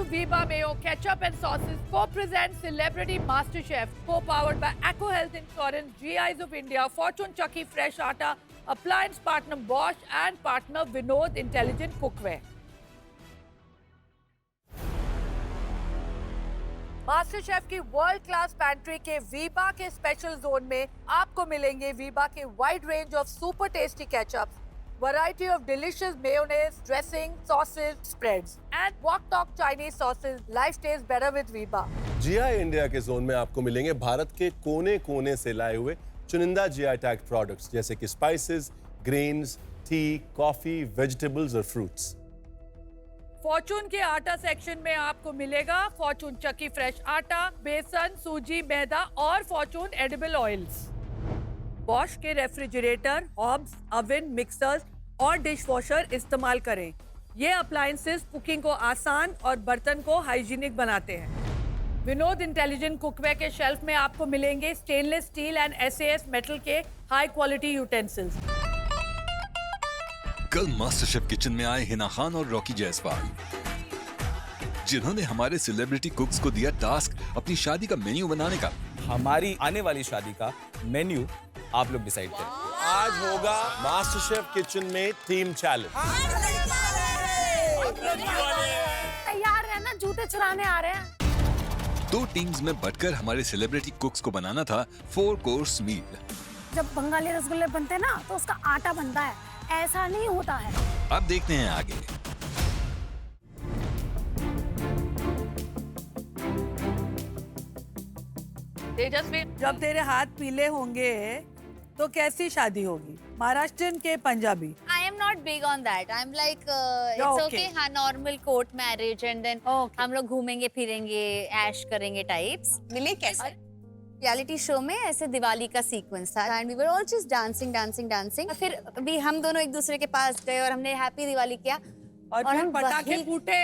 Viva Mayo Ketchup and Sauces co-presents Celebrity MasterChef, co-powered by Acco Health Insurance, GIs of India, Fortune Chucky Fresh Atta, appliance partner Bosch and partner Vinod Intelligent Cookware. Master chef की world class pantry के वीबा के special zone में आपको मिलेंगे वीबा के wide range of super tasty ketchups, variety of delicious mayonnaise, dressing, sauces, spreads and wok tok Chinese sauces. Life taste better with Veeba. GI India के zone में आपको मिलेंगे भारत के कोने-कोने से लाए हुए चुनिंदा जीआई टैग प्रोडक्ट्स जैसे कि spices, grains, T, coffee, vegetables और फ्रूट्स. फॉर्चून के आटा सेक्शन में आपको मिलेगा फॉर्चून चक्की फ्रेश आटा, बेसन, सूजी, मैदा और फॉर्चून एडिबल ऑयल्स. बॉश के रेफ्रिजरेटर, हॉब्स, ओवन, मिक्सर्स और डिश वॉशर इस्तेमाल करें. ये अप्लायंसेस कुकिंग को आसान और बर्तन को हाइजीनिक बनाते हैं. विनोद इंटेलिजेंट कुकवेयर के शेल्फ में आपको मिलेंगे stainless steel and SAS metal के हाई क्वालिटी यूटेंसिल्स. कल मास्टर शेफ किचन में आए हिना खान और रॉकी जायसवाल, जिन्होंने हमारे सेलिब्रिटी कुक्स को दिया टास्क अपनी शादी का मेन्यू बनाने का. हमारी आने वाली शादी का मेन्यू आप लोग डिसाइड करें. आज होगा मास्टर शेफ किचन में टीम चैलेंज. तैयार रहना, जूते चुराने आ रहे हैं. 2 टीम्स में बटकर हमारे सेलिब्रिटी कुक्स को बनाना था 4 कोर्स मील. जब बंगाली रसगुल्ले बनते हैं ना तो उसका आटा बनता है, ऐसा नहीं होता है. अब देखते हैं आगे. तेजस्वी, जब तेरे हाथ पीले होंगे तो कैसी शादी होगी? महाराष्ट्रन के Punjabi? I am not big on that. I'm like it's okay. okay. हाँ, normal court marriage and then हम लोग घूमेंगे फिरेंगे, ऐश करेंगे टाइप्स. मिले कैसे? रियलिटी शो में ऐसे दिवाली का सीक्वेंस था and we were all just dancing. फिर भी हम दोनों एक दूसरे के पास गए और हमने हैप्पी दिवाली किया और फिर पटाखे फूटे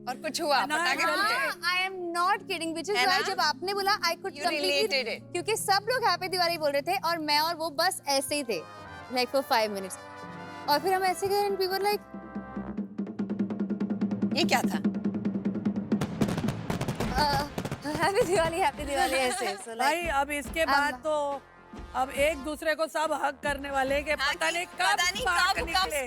और कुछ हुआ? पटाखे फूटे? आई am not kidding, which is why जब आपने बोला आई कुड related it. क्योंकि सब लोग हैप्पी दिवाली बोल रहे थे और मैं और वो बस ऐसे ही थे लाइक फॉर 5 मिनट्स. और फिर हम ऐसे गए एंड वी वर लाइक ये क्या था? हैप्पी दिवाली ऐसे. So भाई अब इसके बाद तो अब एक दूसरे को सब हक करने वाले के पता नहीं कब स्पार्क निकले.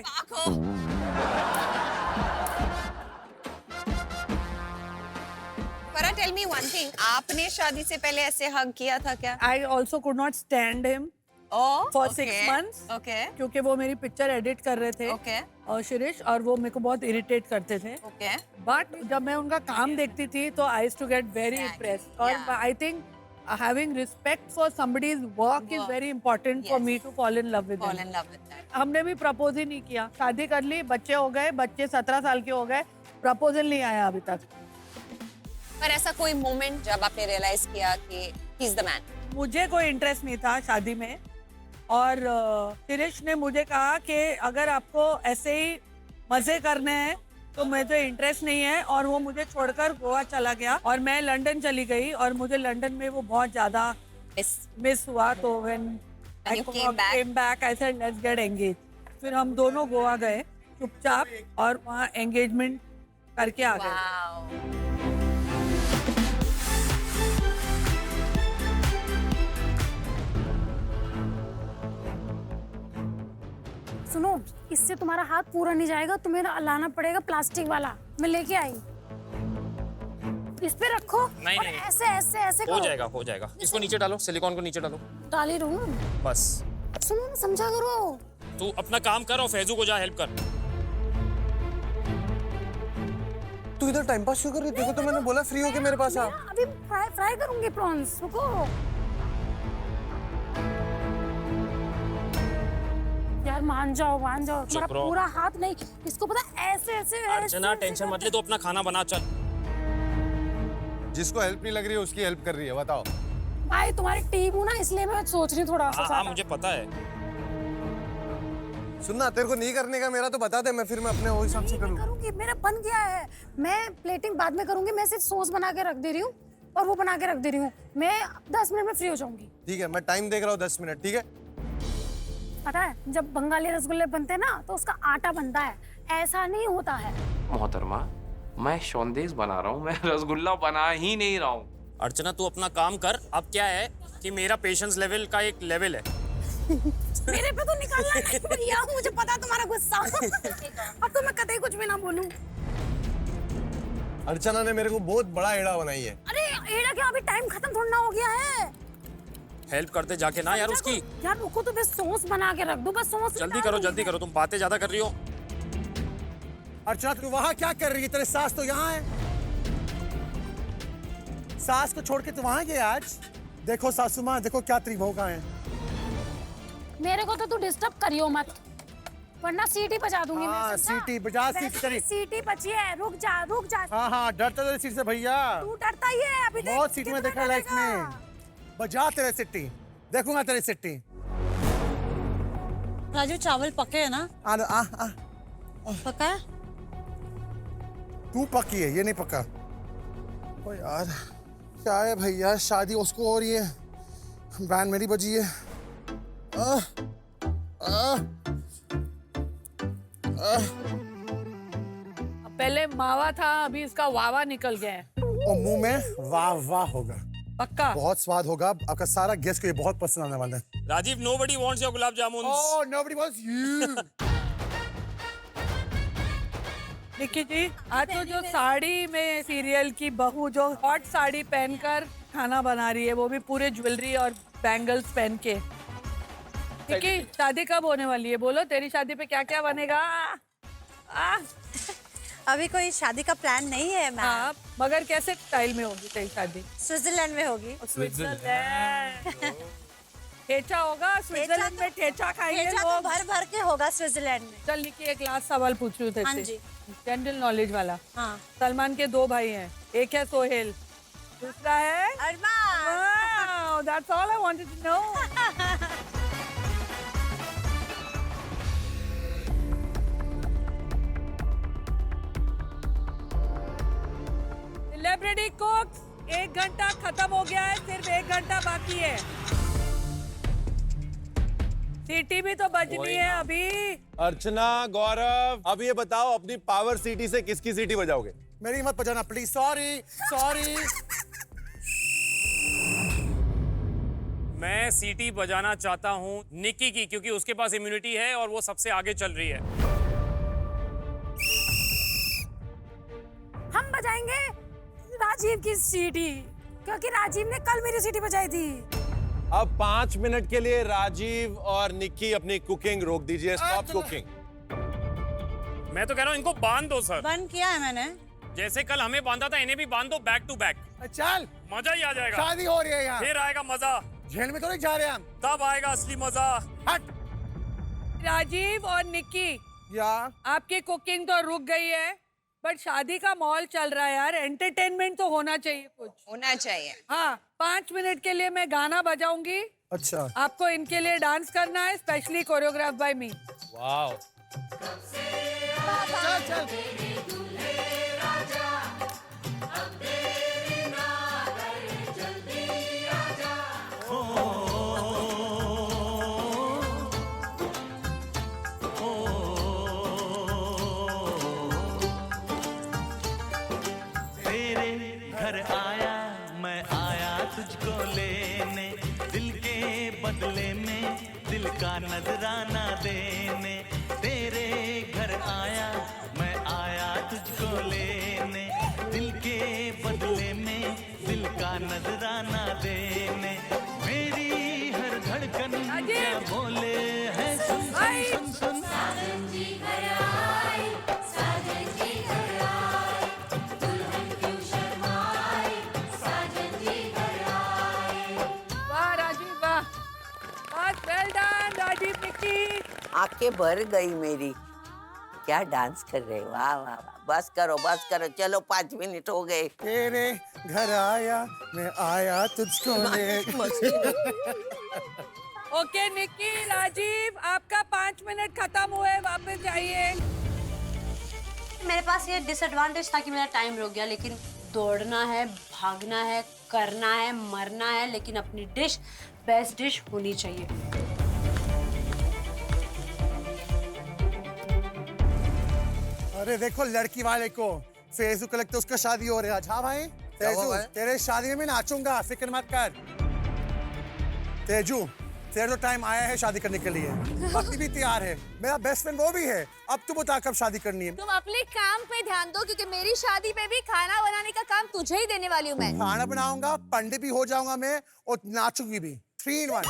फरा, टेल मी वन थिंग, आपने शादी से पहले ऐसे हग किया था क्या? I also could not stand him for 6 months. Okay. क्योंकि वो मेरी पिक्चर एडिट कर रहे थे Okay. और शिरीष, और वो मेरे को बहुत इरिटेट करते थे. Okay. बट जब मैं उनका काम देखती थी तो I used to get very impressed. और I think having respect for somebody's work is very important for me to fall in love with them. Fall in love with that. हमने भी प्रपोज ही नहीं किया. शादी कर ली, बच्चे हो गए, बच्चे 17 साल के हो गए, प्रपोजल नहीं आया अभी तक. पर ऐसा कोई मोमेंट जब आपने रियलाइज किया कि he is the man? मुझे कोई इंटरेस्ट नहीं था शादी में और शिरीष ने मुझे कहा कि अगर आपको ऐसे ही मजे करने हैं तो मुझे इंटरेस्ट नहीं है, और वो मुझे छोड़कर गोवा चला गया और मैं लंदन चली गई और मुझे लंदन में वो बहुत ज्यादा मिस हुआ. तो when I came back I said let's get engage. फिर हम दोनों गोवा गए चुपचाप और वहाँ एंगेजमेंट करके आ गए. सुनो, इससे तुम्हारा हाथ पूरा नहीं जाएगा, तुम्हें लाना पड़ेगा प्लास्टिक वाला. मैं लेके आई. इस पे रखो. नहीं, और नहीं. ऐसे ऐसे ऐसे हो करो. जाएगा. इसको नीचे डालो, सिलिकॉन को नीचे डालो. डाल ही रहूं. बस सुनो, समझा करो. तू अपना काम कर और फैजू को जा हेल्प कर. तू इधर टाइम पास क्यों कर रही है? देखो तो मैंने बोला फ्री होके मेरे पास आ. अभी फ्राई करूंगी प्रॉन्स. रुको यार, मान जाओ. तुम्हारा पूरा हाथ नहीं. इसको पता ऐसे ऐसे अर्चना, टेंशन मत ले, तो अपना खाना बना. चल, जिसको हेल्प नहीं लग रही है उसकी हेल्प कर रही है. बताओ भाई, तुम्हारी टीम हूँ ना, इसलिए मैं सोच रही हूँ थोड़ा सा. हाँ, मुझे पता है. सुनना, तेरे को नहीं करने का मेरा तो बता दे, मैं फिर मैं अपने हिसाब से करूंगी. मेरा बन गया है. मैं प्लेटिंग बाद में करूंगी. मैं सिर्फ सॉस बना के रख दे रही हूँ और वो बना के रख दे रही हूँ. मैं 10 मिनट में फ्री हो जाऊंगी. ठीक है, मैं टाइम देख रहा हूँ 10 मिनट. ठीक है. पता है, जब बंगाली रसगुल्ले बनते हैं ना तो उसका आटा बनता है, ऐसा नहीं होता है. मोहतरमा, मैं शोंदेश बना रहा हूँ, मैं रसगुल्ला बना ही नहीं रहा हूँ। अर्चना तू अपना काम कर। अब क्या है कि मेरा पेशेंस लेवल का एक लेवल है। मेरे पे तो निकालना नहीं भैया, मुझे पता है तुम्हारा गुस्सा। अब तो मैं कतई कुछ भी ना बोलूं। अर्चना ने मेरे को बहुत बड़ा एड़ा बनाई है। अरे एड़ा क्या, अभी टाइम खत्म थोड़ा ना हो गया है। हेल्प करते जाके ना यार उसकी। यार रुको तो बस सॉस बना के रख दो, बस सॉस जल्दी करो, तुम बातें ज्यादा कर रही हो। अर्चना तू वहाँ क्या कर रही है? तेरे सास तो यहाँ है। सास को छोड़ के तू वहाँ गया आज? देखो सासू माँ, देखो क्या तेरी बहू कहाँ है। मेरे को तो तू डिस्टर्ब करियो मत, वरना सीटी बजा दूंगी मैं। हाँ, समझा? सीटी बजा, सीटी वैसे तेरी। सीटी बची है, रुक जा। हाँ, डरता तेरे सीट से भैया। तू डरता ही है अभी। बहुत सीटी में देखा लाइफ में। बजा तेरे सिट्टी, देखूंगा तेरी सिट्टी। राजू चावल पके है ना? आ पका है? तू पकी है, ये नहीं पका। ओ यार क्या है भैया, शादी उसको हो रही है, बैंड मेरी बजी है। पहले मावा था, अभी इसका वावा निकल गया है। और मुंह में वाह वाह होगा, पक्का बहुत स्वाद होगा। आपका सारा गेस्ट को ये बहुत पसंद आने वाला है। Rajiv, nobody wants your gulab jamun. Oh, nobody wants you. Nikki जी, आज तो जो साड़ी में सीरियल की बहू जो हॉट साड़ी पहनकर खाना बना रही है, वो भी पूरे ज्वेलरी और बैंगल्स पहन के। निक्की, शादी कब होने वाली है? बोलो, तेरी शादी पे क्या क्या बनेगा? अभी कोई शादी का प्लान नहीं है मैम। हाँ, मगर कैसे स्टाइल में होगी तेरी शादी? स्विट्जरलैंड में होगी। स्विट्जरलैंड। ठेचा होगा स्विट्जरलैंड में, ठेचा खाएंगे ठेचा तो लोग। भर भर के होगा स्विट्जरलैंड में। चल निक्की, एक लास्ट सवाल पूछ रही हूँ हाँ तेरे जी। से, जनरल नॉलेज वाला। हाँ। सलमान के 2 भाई हैं, एक है सोहेल, दूसरा है अरमान। That's all I wanted to know. Celebrity कुक्स, 1 घंटा खत्म हो गया है, सिर्फ 1 घंटा बाकी है। सीटी भी तो बजनी है अभी। अर्चना, गौरव, अब ये बताओ अपनी पावर सीटी से किसकी सीटी बजाओगे? मेरी मत बजाना प्लीज, सॉरी। मैं सीटी बजाना चाहता हूँ निक्की की, क्योंकि उसके पास इम्यूनिटी है और वो सबसे आगे चल रही है। हम बजाएंगे राजीव की सीटी, क्योंकि राजीव ने कल मेरी सीटी बजाई थी। अब 5 मिनट के लिए राजीव और निक्की अपनी कुकिंग रोक दीजिए। Stop cooking. मैं तो कह रहा हूँ इनको बांध दो सर। बंद किया है मैंने। जैसे कल हमें बांधा था, इन्हें भी बांध दो बैक टू बैक। चल, मजा ही आ जाएगा। शादी हो रही है यहाँ, फिर आएगा मजा। जेल में तो नहीं जा रहे हम। तब आएगा असली मजा। हट। राजीव और निक्की, या आपकी कुकिंग तो रुक गई है, बट शादी का माहौल चल रहा है यार, एंटरटेनमेंट तो होना चाहिए कुछ। होना चाहिए। हाँ, 5 मिनट के लिए मैं गाना बजाऊंगी, अच्छा, आपको इनके लिए डांस करना है, स्पेशली कोरियोग्राफ बाय मी। वाह। चल। घर आया, मैं आया तुझको लेने, दिल के बदले में दिल का नजराना देने। तेरे घर आया, मैं आया तुझको लेने, दिल के बदले में दिल का नजराना देने। मेरी हर धड़कन क्या बोले है, सुन सुन सुन सुन। साजन जी घर आए, साजन जी घर आए, दुल्हन क्यों शर्माए, साजन जी घर आए। वाह राजीव, वाह, बहुत वेल डन राजीव, निक्की। आंखें भर गई मेरी। क्या डांस कर रहे हो, वाह वाह वाह। बस करो, चलो 5 मिनट हो गए। तेरे घर आया, मैं आया तुझको लेने। ओके निक्की, राजीव, आपका 5 मिनट खत्म हुए, वापस जाइए। मेरे पास ये डिसएडवांटेज था कि मेरा टाइम रुक गया, लेकिन दौड़ना है, भागना है, करना है, मरना है, लेकिन अपनी डिश बेस्ट डिश होनी चाहिए। अरे देखो लड़की वाले को फेजू को लगता है उसका शादी हो रहा है आज। हाँ भाई तेजू, तेरे शादी में मैं नाचूंगा, फिक्र मत कर। तेजू, तेरा तो टाइम आया है शादी करने के लिए। पति भी तैयार है, मेरा बेस्ट फ्रेंड वो भी है। अब तू बता कब शादी करनी है? तुम अपने काम पे ध्यान दो, क्योंकि मेरी शादी पे भी खाना बनाने का काम तुझे ही देने वाली हूँ मैं। खाना बनाऊंगा, पंडित भी हो जाऊंगा मैं, और नाचूंगी भी। 3 in 1।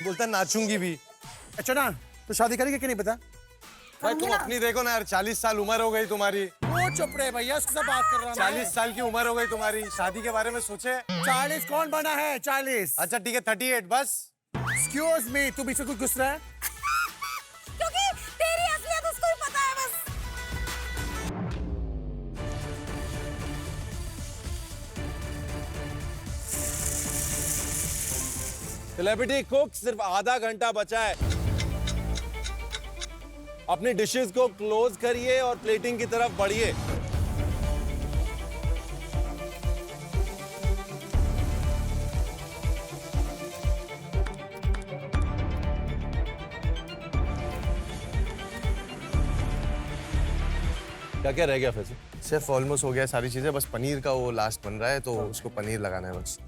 बोलता नाचूंगी भी। अच्छा ना, तो शादी करेंगे कि नहीं पता? भाई तुम अपनी देखो ना यार, 40 साल उम्र हो गई तुम्हारी। वो चुप रहे भैया, उसके साथ बात कर रहा हूँ। 40 साल की उम्र हो गई तुम्हारी, शादी के बारे में सोचे? 40 कौन बना है? 40। अच्छा ठीक है 38 बस। Excuse me, तू बीच में कुछ घुस रहा है? क्योंकि तेरी असलियत उसको ही पता है बस। सेलिब्रिटी कुक, सिर्फ आधा घंटा बचा है। अपनी डिशेस को क्लोज करिए और प्लेटिंग की तरफ बढ़िए। क्या क्या रह गया फिर से? सिर्फ ऑलमोस्ट हो गया सारी चीजें, बस पनीर का वो लास्ट बन रहा है, तो उसको पनीर लगाना है बस।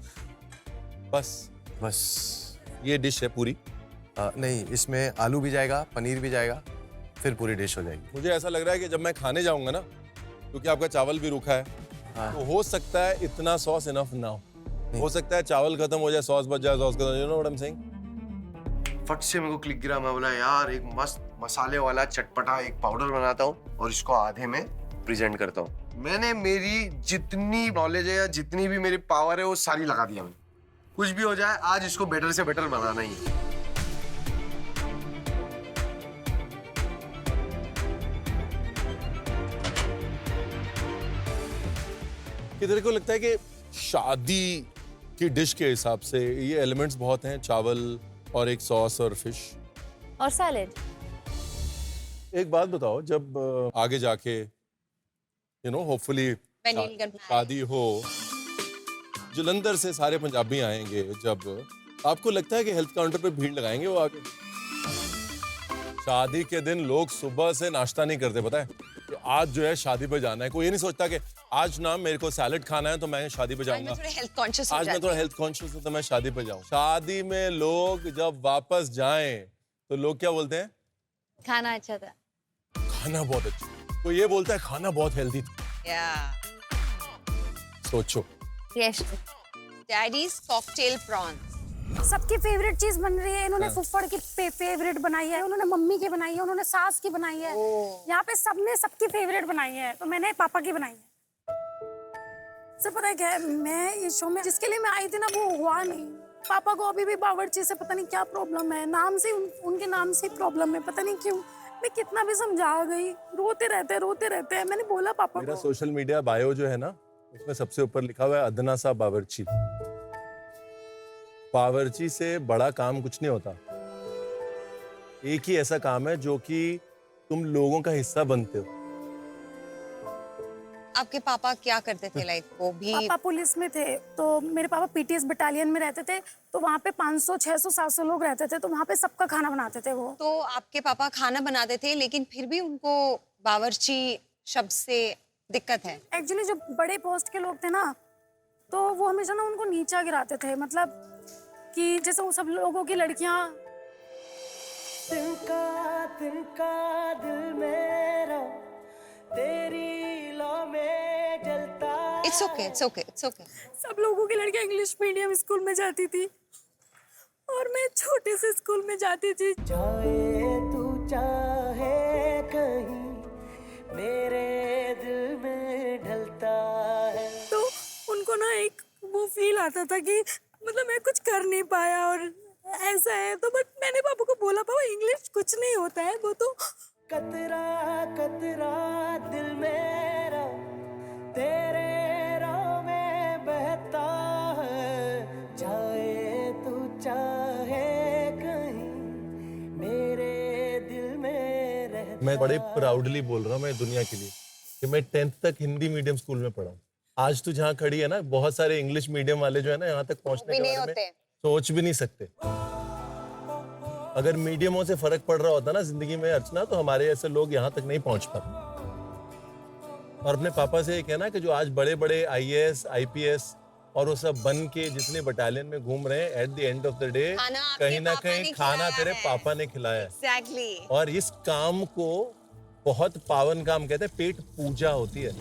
बस ये डिश है पूरी? नहीं, इसमें आलू भी जाएगा, पनीर भी जाएगा, फिर पूरी डिश हो जाएगी। मुझे ऐसा लग रहा है कि जब मैं खाने जाऊंगा ना, क्योंकि आपका चावल भी रूखा है, तो हो सकता है इतना सॉस इनफ ना हो सकता है चावल खत्म हो जाए, सॉस बच जाए, सॉस खत्म, you know what I am saying? फट से मेरे को क्लिक गिरा, मैं बोला यार एक मस्त मसाले वाला चटपटा एक पाउडर बनाता हूँ और इसको आधे में प्रेजेंट करता हूँ। मैंने मेरी जितनी नॉलेज है या जितनी भी मेरी पावर है वो सारी लगा दिया मैंने। कुछ भी हो जाए, आज इसको बेटर से बेटर बनाना ही है। कि तेरे को लगता है कि शादी की डिश के हिसाब से ये एलिमेंट्स बहुत हैं, चावल और एक सॉस और फिश और सैलेड। एक बात बताओ, जब आगे जाके यू नो होपफुली शादी हो, जलंधर से सारे पंजाबी आएंगे, जब आपको लगता है कि हेल्थ काउंटर पे भीड़ लगाएंगे वो आके? शादी के दिन लोग सुबह से नाश्ता नहीं करते, पता है? तो आज जो है शादी पे जाना है, कोई ये नहीं सोचता कि आज ना मेरे को सैलेड खाना है तो मैं शादी पे जाऊंगा, आज मैं थोड़ा हेल्थ कॉन्शियस हूं तो मैं शादी पे जाऊं। शादी में लोग जब वापस जाएं तो लोग क्या बोलते हैं? खाना अच्छा था, खाना बहुत अच्छा। तो ये बोलता है खाना बहुत हेल्दी था। सोचो। Yes, daddies cocktail prawns. सबकी फेवरेट चीज बन रही है। इन्होंने फुफ्फड़ की फेवरेट बनाई है, उन्होंने मम्मी की बनाई है, उन्होंने सास की बनाई है। यहाँ पे सबने सबकी फेवरेट बनाई है, तो मैंने पापा की बनाई है। सर पता है क्या है, मैं इस शो में जिसके लिए मैं आई थी ना वो हुआ नहीं। पापा को अभी भी बावर्ची से पता नहीं क्या प्रॉब्लम है, नाम से उनके नाम से प्रॉब्लम है, पता नहीं क्यों। मैं कितना भी समझा गई, रोते रहते हैं। मैंने बोला पापा मेरा को। सोशल मीडिया बायो जो है ना, उसमें सबसे ऊपर लिखा हुआ है अदना सा बावर्ची। बावर्ची से बड़ा काम कुछ नहीं होता। एक ही ऐसा काम है जो कि तुम लोगों का हिस्सा बनते हो। आपके पापा क्या करते थे? लाइक वो भी पापा पुलिस में थे, तो मेरे पापा पीटीएस बटालियन में रहते थे, तो वहाँ पे 500, 600, 700 लोग रहते थे, तो वहाँ पे सबका खाना बनाते थे वो। तो आपके पापा खाना बनाते थे, लेकिन फिर भी उनको बावर्ची शब्द से दिक्कत है। एक्चुअली जो बड़े पोस्ट के लोग थे ना, तो वो हमेशा ना उनको नीचा गिराते थे। मतलब कि जैसे वो सब लोगों की लड़कियां तिनका दिल मेरा तेरी लो में जलता। It's okay. सब लोगों की लड़कियां इंग्लिश मीडियम स्कूल में जाती थी और मैं छोटे से स्कूल में जाती थी। जाए तू चाहे कहीं मेरे दिल में ढलता है। तो उनको ना एक वो फील आता था कि मतलब मैं कुछ कर नहीं पाया और ऐसा है। तो बट मैंने पापा को बोला, पापा इंग्लिश कुछ नहीं होता है, वो तो कतरा कतरा दिल मेरा तेरे राह में बहता है। जाए तू चाहे कहीं मेरे दिल में रहता। मैं बड़े प्राउडली बोल रहा हूँ मैं दुनिया के लिए कि मैं 10th तक हिंदी मीडियम स्कूल में पढ़ा हूँ। आज तू जहाँ खड़ी है ना, बहुत सारे इंग्लिश मीडियम वाले जो है ना, यहाँ तक पहुँचने के बारे में सोच भी नहीं सकते। अगर मीडियमों से फर्क पड़ रहा होता ना जिंदगी में अर्चना, तो हमारे ऐसे लोग यहाँ तक नहीं पहुँच पाते। और अपने पापा से ये कहना कि जो आज बड़े बड़े IAS IPS और वो सब बन के जितने बटालियन में घूम रहे हैं, at the end of the day कहीं ना कहीं खाना तेरे पापा ने खिलाया है। एग्जैक्टली। और इस काम को बहुत पावन काम कहते हैं, पेट पूजा होती है।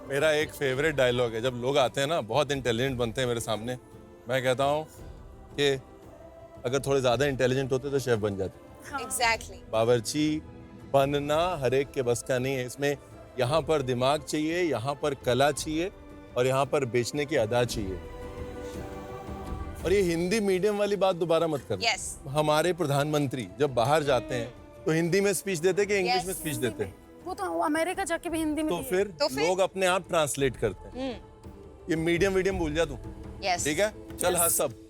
मेरा एक फेवरेट डायलॉग है, जब लोग आते हैं ना बहुत इंटेलिजेंट बनते हैं मेरे सामने, मैं कहता हूँ कि अगर थोड़े ज्यादा इंटेलिजेंट होते तो शेफ बन जाते। एग्जैक्टली। बावर्ची बनना हर एक के बस का नहीं है, इसमें यहाँ पर दिमाग चाहिए, यहाँ पर कला चाहिए और यहाँ पर बेचने की अदा चाहिए। और ये हिंदी मीडियम वाली बात दोबारा मत करना। Yes. हमारे प्रधानमंत्री जब बाहर जाते हैं तो हिंदी में स्पीच देते कि इंग्लिश में स्पीच देते? वो तो अमेरिका जाके भी हिंदी में तो फिर लोग अपने आप ट्रांसलेट करते हैं। ये मीडियम भूल जा तू। Yes. ठीक है, चल हाँ सब।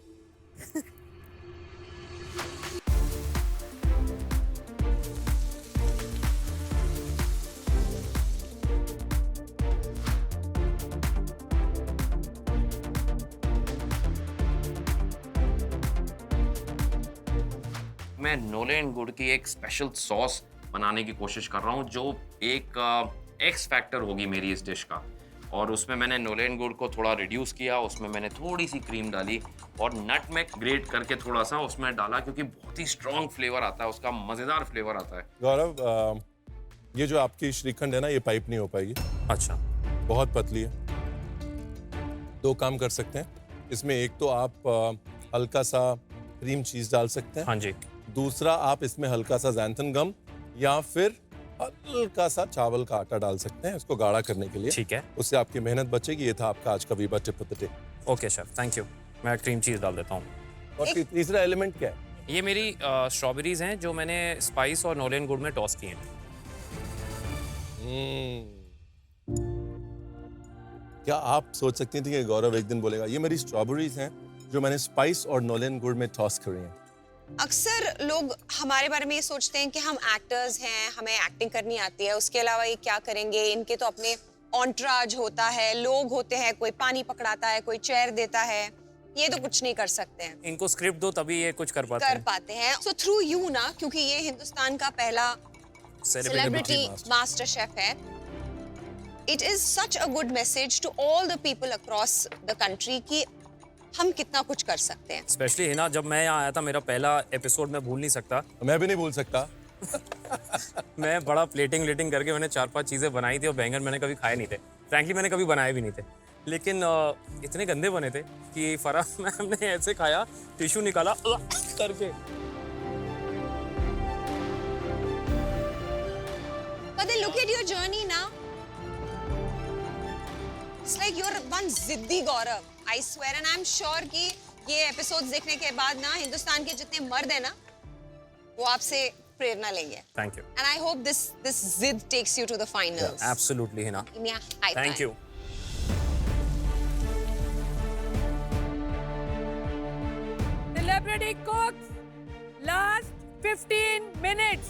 मैं नोलेन गुड़ की एक स्पेशल सॉस बनाने की कोशिश कर रहा हूँ जो एक एक्स फैक्टर होगी मेरी इस डिश का। और उसमें मैंने नोलेन गुड़ को थोड़ा रिड्यूस किया, उसमें मैंने थोड़ी सी क्रीम डाली और नटमेग ग्रेट करके थोड़ा सा उसमें डाला, क्योंकि बहुत ही स्ट्रॉन्ग फ्लेवर आता है उसका, मज़ेदार फ्लेवर आता है। गौरव, ये जो आपकी श्रीखंड है ना, ये पाइप नहीं हो पाएगी। अच्छा। बहुत पतली है। दो काम कर सकते हैं इसमें, एक तो आप हल्का सा क्रीम चीज डाल सकते हैं। हाँ जी। दूसरा आप इसमें हल्का सा ज़ैंथन गम या फिर हल्का सा चावल का आटा डाल सकते हैं इसको गाढ़ा करने के लिए। ठीक है। उससे आपकी मेहनत बचेगी। ये था आपका आज का Veeba tip of the day. Okay chef, thank you. मैं क्रीम चीज डाल देता हूँ। और तीसरा एलिमेंट क्या है? ये मेरी स्ट्रॉबेरीज हैं जो मैंने स्पाइस और नोलेन गुड़ में टॉस की हैं। क्या आप सोच सकती थी कि गौरव एक दिन बोलेगा ये मेरी स्ट्रॉबेरीज हैं जो मैंने स्पाइस और नोलेन गुड़ में टॉस करी हैं? अक्सर लोग हमारे बारे में ये सोचते हैं कि हम एक्टर्स हैं, हमें एक्टिंग करनी आती है, उसके अलावा ये क्या करेंगे, इनके तो अपने ऑन्ट्राज होता है, लोग होते हैं, कोई पानी पकड़ाता है, कोई चेयर देता है, ये तो कुछ नहीं कर सकते हैं। इनको स्क्रिप्ट दो तभी ये कुछ कर पाते हैं। सो थ्रू यू ना, क्योंकि ये हिंदुस्तान का पहला सेलिब्रिटी मास्टर शेफ है, it is such a good message to all the people across the country कि हम कितना कुछ कर सकते हैं। स्पेशली हिना, जब मैं यहाँ आया था मेरा पहला एपिसोड मैं भूल नहीं सकता। मैं भी नहीं भूल सकता। मैं बड़ा प्लेटिंग करके मैंने 4-5 चीजें बनाई थी और बैंगन मैंने कभी खाए नहीं थे। फ्रैंकली मैंने कभी बनाए भी नहीं थे, लेकिन इतने गंदे बने थे कि फराह मैम ने ऐसे खाया, टिश्यू निकाला करके। But then look at your journey now. It's like you're one जिद्दी गौरव, I swear, and I'm sure कि ये एपिसोड्स देखने के बाद ना हिंदुस्तान के जितने मर्द हैं ना, वो आपसे प्रेरणा लेंगे। Thank you. And I hope this जिद takes you to the finals. Yeah, absolutely, Hina. Yeah, high Thank five. you. Celebrity cooks, last 15 minutes.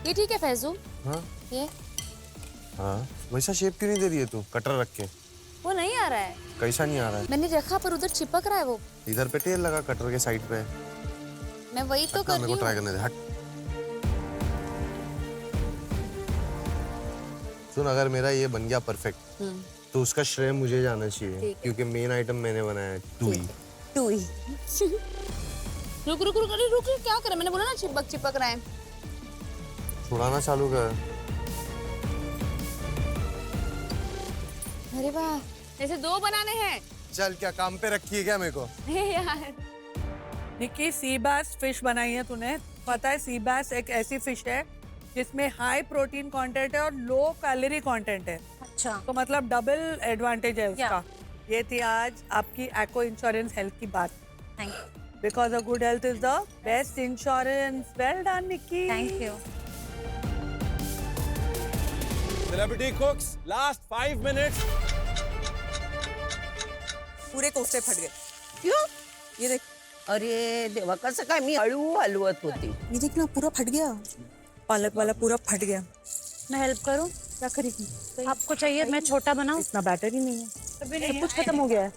ये ठीक है फैजू? हाँ ये हाँ, वैसा शेप क्यों नहीं दे रही है तू कटर रख के? वो नहीं आ रहा है। कैसा नहीं आ रहा है? मैंने रखा पर उधर चिपक रहा है वो। इधर पे तेल लगा कटर के साइड पे। मैं वही तो कर मेरे रही को ट्राई हूँ। करने दे, हट। सुन, अगर मेरा ये बन गया परफेक्ट तो उसका श्रेय मुझे जाना चाहिए, क्योंकि मेन आइटम मैंने बनाया है। टूई। रुक रुक रुक, अरे रुक, क्या करे? मैंने बोला ना चिपक रहा है। छुड़ाना चालू कर। अरे वाह, जैसे 2 बनाने हैं। चल, क्या काम पे रखी है क्या मेरे को? यार निक्की, सी बैस फिश बनाई है तूने। पता है सी बैस एक ऐसी फिश है जिसमें हाई प्रोटीन कंटेंट है और लो कैलोरी कंटेंट है। अच्छा। तो मतलब डबल एडवांटेज है उसका। ये थी आज आपकी एको इंश्योरेंस हेल्थ की बात। Thank you. Because a good health is the best insurance. Well done Nikki. Thank you. Celebrity cooks, last 5 minutes. पुरे कोफ्ते फट गए। क्यों? ये देख। अरे देवा, कसं काय? मी हळू हलवत होती। ये देख ना, पूरा फट गया। पालक वाला पूरा फट गया। मैं हेल्प करूं? क्या खरीदूं? आपको चाहिए मैं छोटा बनाऊं? इतना बैटर ही नहीं है, सब कुछ खत्म हो गया है।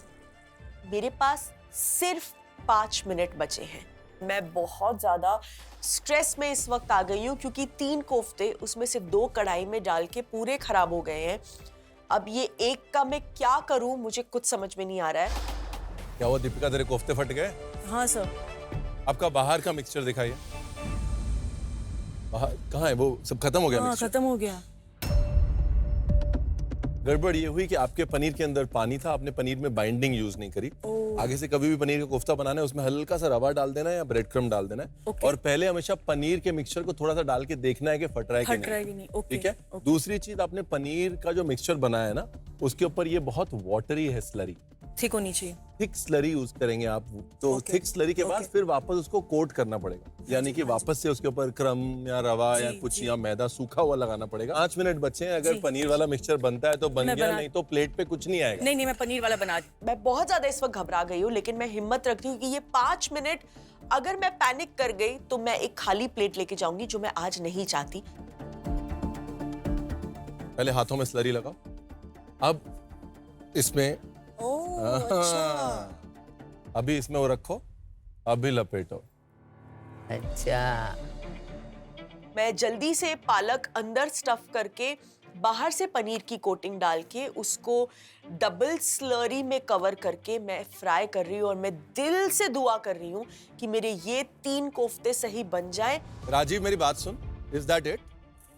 मेरे पास सिर्फ 5 मिनट बचे हैं। मैं बहुत ज्यादा स्ट्रेस में इस वक्त आ गई हूँ क्योंकि 3 कोफ्ते उसमें से 2 कढ़ाई में डाल के पूरे खराब हो गए हैं। अब ये एक का मैं क्या करूँ, मुझे कुछ समझ में नहीं आ रहा है। क्या हुआ दीपिका, तेरे कोफ्ते फट गए? हाँ सर। आपका बाहर का मिक्सचर दिखाइए। बाहर कहाँ है वो? सब खत्म हो गया? हाँ, खत्म हो गया। गड़बड़ ये हुई कि आपके पनीर के अंदर पानी था, आपने पनीर में बाइंडिंग यूज नहीं करी। आगे से कभी भी पनीर का कोफ्ता बनाना है उसमें हल्का सा रवा डाल देना है या ब्रेड क्रम्ब डाल देना है। और पहले हमेशा पनीर के मिक्सचर को थोड़ा सा डाल के देखना है कि फट रहा है कि नहीं। ठीक है। दूसरी चीज, आपने पनीर का जो मिक्सचर बनाया है ना, उसके ऊपर ये बहुत वाटरी है स्लरी, ठीक होनी चाहिए। थिक स्लरी यूज करेंगे आप, तो थिक स्लरी के बाद फिर वापस उसको कोट करना पड़ेगा, यानी कि वापस से उसके ऊपर क्रम या रवा या कुछ या मैदा सूखा हुआ लगाना पड़ेगा। 5 मिनट बचे हैं, अगर पनीर वाला मिक्सचर बनता है तो बन गया, नहीं तो प्लेट पे कुछ नहीं आएगा। नहीं, मैं पनीर वाला बना। मैं बहुत ज्यादा इस वक्त घबरा गई हूँ, लेकिन मैं हिम्मत रखती हूँ कि ये 5 मिनट अगर मैं पैनिक कर गई तो मैं एक खाली प्लेट लेके जाऊंगी, जो मैं आज नहीं चाहती। पहले हाथों में स्लरी लगाओ, अब इसमें अभी इसमें वो रखो, अभी लपेटो। अच्छा, मैं जल्दी से पालक अंदर स्टफ करके बाहर से पनीर की कोटिंग डाल के उसको डबल स्लरी में कवर करके मैं फ्राई कर रही हूँ और मैं दिल से दुआ कर रही हूँ कि मेरे ये 3 कोफ्ते सही बन जाए। राजीव, मेरी बात सुन। Is that it?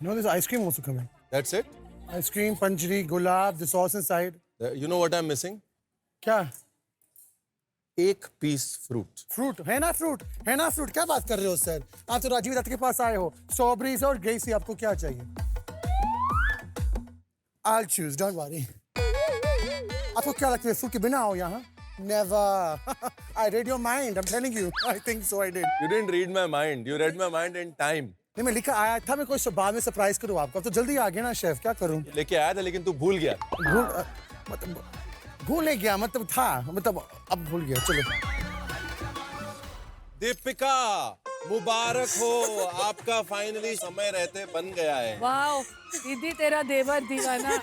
No, there's ice cream also coming. That's it? Ice cream, panjri, gulab, the sauce inside. You know what I'm missing? क्या? एक पीस फ्रूट। फ्रूट है ना, फ्रूट है ना, फ्रूट। क्या बात कर रहे हो सर? आप तो राजीव दत्त के पास आए हो, स्ट्रॉबेरीज और ग्रेसी, आपको क्या चाहिए? I'll choose, don't worry. आपको क्या लगता है, फ्रूट के बिना आओ यहाँ? Never. I read your mind. I'm telling you. I think so. I did. You didn't read my mind. You read my mind in time. नहीं, मैं लिखा आया था, मैं कोई बाद में सरप्राइज करूँ आपको। अब तो जल्दी आ गया ना शेफ, क्या करूँ? लेके आया था लेकिन तू भूल गया। भूल नहीं गया, मतलब था, मतलब अब भूल गया। चलो। दीपिका, मुबारक हो, आपका फाइनली समय रहते बन गया है। वाओ, दीदी तेरा देवर दीवाना।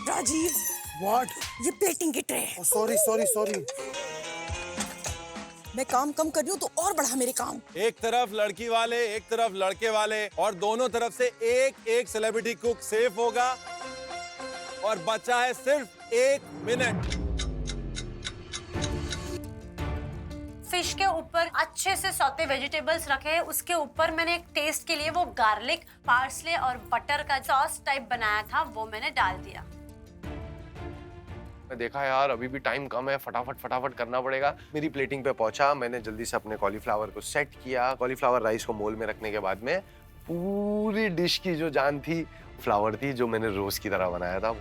राजीव, व्हाट? ये प्लेटिंग की ट्रे है। Sorry sorry sorry. मैं काम कम कर रही हूँ तो और बढ़ा मेरे काम। एक तरफ लड़की वाले, एक तरफ लड़के वाले, और दोनों तरफ से एक सेलिब्रिटी कुक सेफ होगा, और बचा है सिर्फ 1 मिनट। फिश के ऊपर अच्छे से सौते वेजिटेबल्स रखे हैं, उसके ऊपर मैंने एक टेस्ट के लिए वो गार्लिक, पार्सले और बटर का सॉस टाइप बनाया था, वो मैंने डाल दिया। मैं देखा यार अभी भी टाइम कम है, फटाफट करना पड़ेगा। मेरी प्लेटिंग पे पहुंचा, मैंने जल्दी से अपने कॉलीफ्लावर को सेट किया। कॉलीफ्लावर राइस को मोल में रखने के बाद में पूरी डिश की जो जान थी फ्लावर थी, जो मैंने रोज की तरह बनाया था।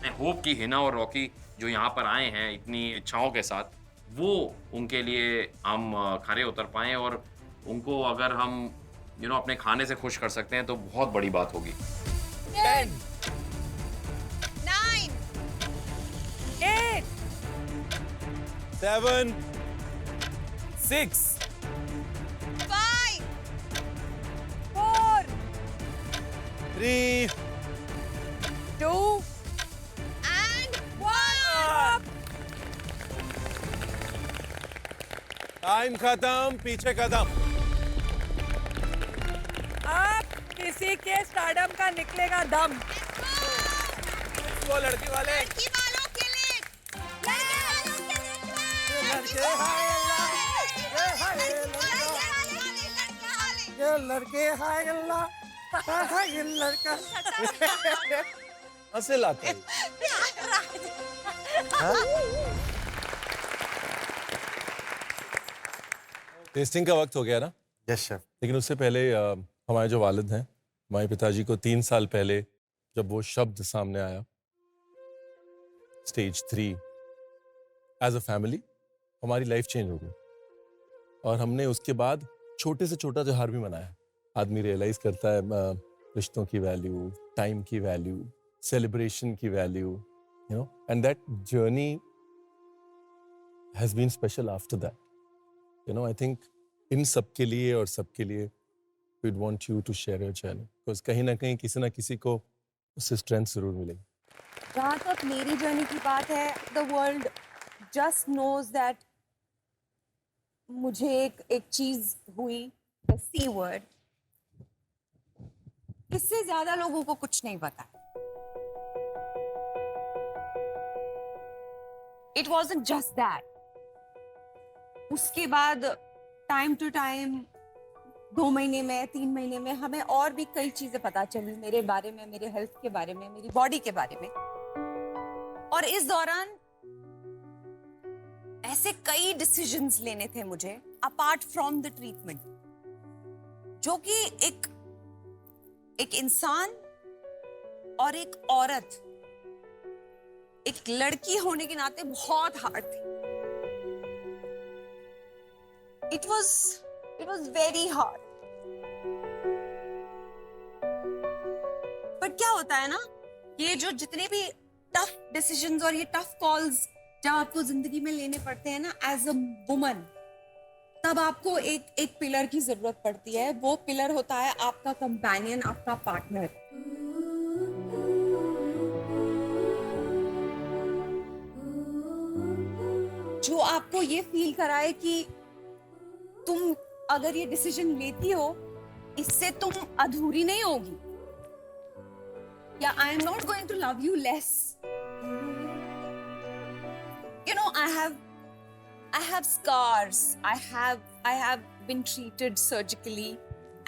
मैं होप कि हिना और रॉकी जो यहाँ पर आए हैं इतनी इच्छाओं के साथ, वो उनके लिए हम खरे उतर पाएं, और उनको अगर हम अपने खाने से खुश कर सकते हैं तो बहुत बड़ी बात होगी। 10 9 8 7 6 5 4 3 2 and 1। टाइम खत्म, पीछे कदम। अब किसी के स्टारडम का निकलेगा दम। वो लड़की वाले, लड़की वालों के लिए, लड़के हाय अल्लाह, ये लड़के हाय अल्लाह, हाय ये लड़का। हंसे लाते हैं। टेस्टिंग का वक्त हो गया ना? Yes chef. लेकिन उससे पहले हमारे जो वालिद हैं, हमारे पिताजी को 3 साल पहले जब वो शब्द सामने आया, स्टेज 3, एज अ फैमिली हमारी लाइफ चेंज हो गई, और हमने उसके बाद छोटे से छोटा त्योहार भी मनाया। आदमी रियलाइज करता है रिश्तों की वैल्यू, टाइम की वैल्यू, सेलिब्रेशन की value, you know, and that journey has been special after that. You know, I think इन सबके लिए और सबके लिए we'd want you to share your journey because कहीं ना कहीं किसी ना किसी को उससे strength जरूर मिलेगी. जहाँ तक मेरी जर्नी की बात है, the world just knows that मुझे एक चीज हुई, the C word. इससे ज्यादा लोगों को कुछ नहीं पता. It wasn't just that. उसके बाद टाइम टू टाइम 2 महीने में 3 महीने में हमें और भी कई चीजें पता चली मेरे बारे में, मेरे हेल्थ के बारे में, मेरी बॉडी के बारे में. और इस दौरान ऐसे कई डिसीजंस लेने थे मुझे अपार्ट फ्रॉम द ट्रीटमेंट, जो कि एक इंसान और एक औरत, एक लड़की होने के नाते बहुत हार्ड थी. It was very hard. But क्या होता है ना, ये जो जितने भी टफ डिसीजंस और ये टफ कॉल्स जब आपको जिंदगी में लेने पड़ते हैं ना एज अ वुमन, तब आपको एक पिलर की जरूरत पड़ती है. वो पिलर होता है आपका कंपेनियन, आपका पार्टनर. जो आपको ये फील कराए कि तुम अगर ये डिसीजन लेती हो, इससे तुम अधूरी नहीं होगी, या I am not going to love you less. You know, I have scars. I have been treated surgically,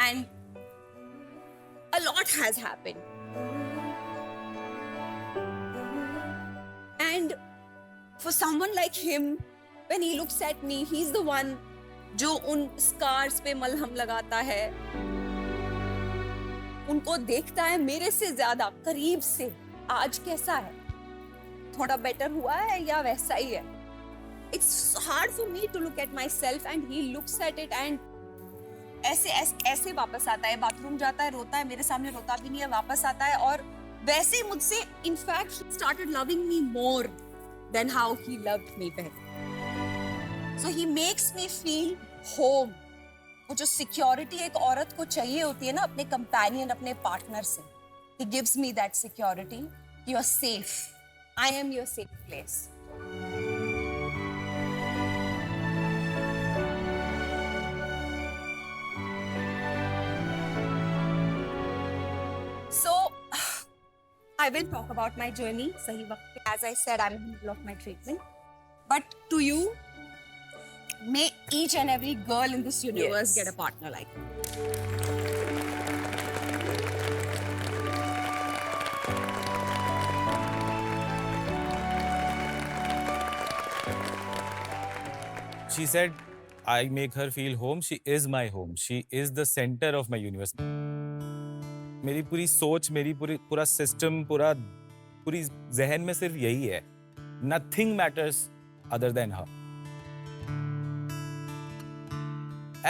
and a lot has happened. And for someone like him, when he looks at me, he's the one जो उन scars पे मलहम लगाता है, उनको देखता है मेरे से ज्यादा करीब से. आज कैसा है, थोड़ा बेटर हुआ है या वैसा ही है. It's hard for me to look at myself and he looks at it and ऐसे वापस आता है, बाथरूम जाता है, रोता है, मेरे सामने रोता भी नहीं है, वापस आता है और वैसे ही मुझसे in fact he started loving me more than how he loved me back. So he makes me feel home. वो जो सिक्योरिटी एक औरत को चाहिए होती है ना अपने कंपेनियन, अपने पार्टनर से, he gives me that security. You are safe. I am your safe place. So I will talk about my journey. सही वक्त पे, as I said, I'm in the middle of my treatment. But to you, may each and every girl in this universe get a partner like me. She said, I make her feel home. She is my home. She is the center of my universe. मेरी पूरी सोच, मेरी पूरा system, पूरी जहन में सिर्फ यही है. Nothing matters other than her.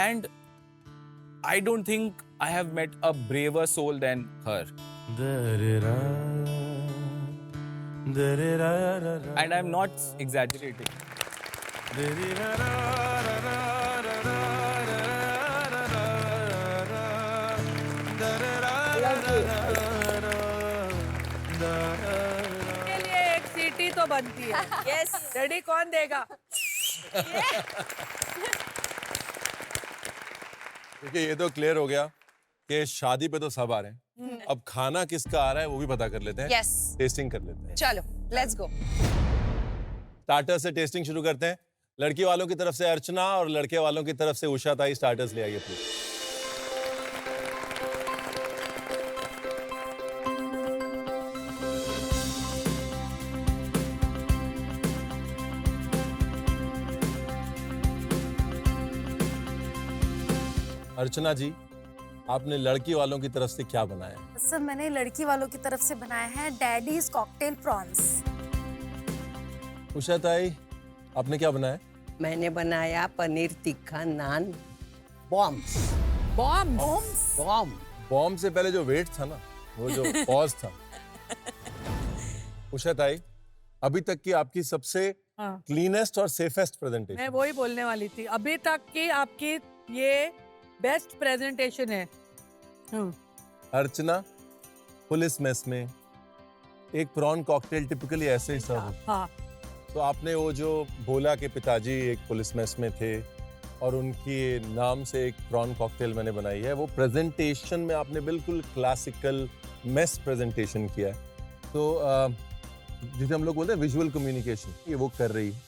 And I don't think I have met a braver soul than her. And I'm not exaggerating. के लिए एक सीटी तो बनती है. Yes. रेडी कौन देगा? देखिए ये तो क्लियर हो गया कि शादी पे तो सब आ रहे हैं. अब खाना किसका आ रहा है वो भी पता कर लेते हैं. Yes. टेस्टिंग कर लेते हैं. चलो, let's go. स्टार्टर से टेस्टिंग शुरू करते हैं. लड़की वालों की तरफ से अर्चना और लड़के वालों की तरफ से उषा ताई स्टार्टर्स ले आइए प्लीज. अर्चना जी, आपने लड़की वालों की तरफ से क्या बनाया? सर मैंने लड़की वालों की तरफ से बनाया है डैडीज कॉकटेल प्रॉन्स. उषा ताई, आपने क्या बनाया? मैंने बनाया पनीर तिक्का नान बॉम्ब्स. बॉम्ब से पहले जो वेट था ना, वो जो पॉज था. उषा ताई, अभी तक की आपकी सबसे हाँ। क्लीनेस्ट और सेफेस्ट मैं प्रेजेंटेशन। वही बोलने वाली थी, अभी तक की आपकी ये बेस्ट प्रेजेंटेशन है। अर्चना, पुलिस मेस में एक प्रॉन कॉकटेल टिपिकली ऐसे ही सर्व होता है। हाँ। तो आपने वो जो बोला कि पिताजी एक पुलिस मेस में थे और उनकी नाम से एक प्रॉन कॉकटेल मैंने बनाई है, वो प्रेजेंटेशन में आपने बिल्कुल क्लासिकल मेस प्रेजेंटेशन किया है। तो जिसे हम लोग बोलते हैं विजुअल कम्युनिकेशन, ये वो कर रही है।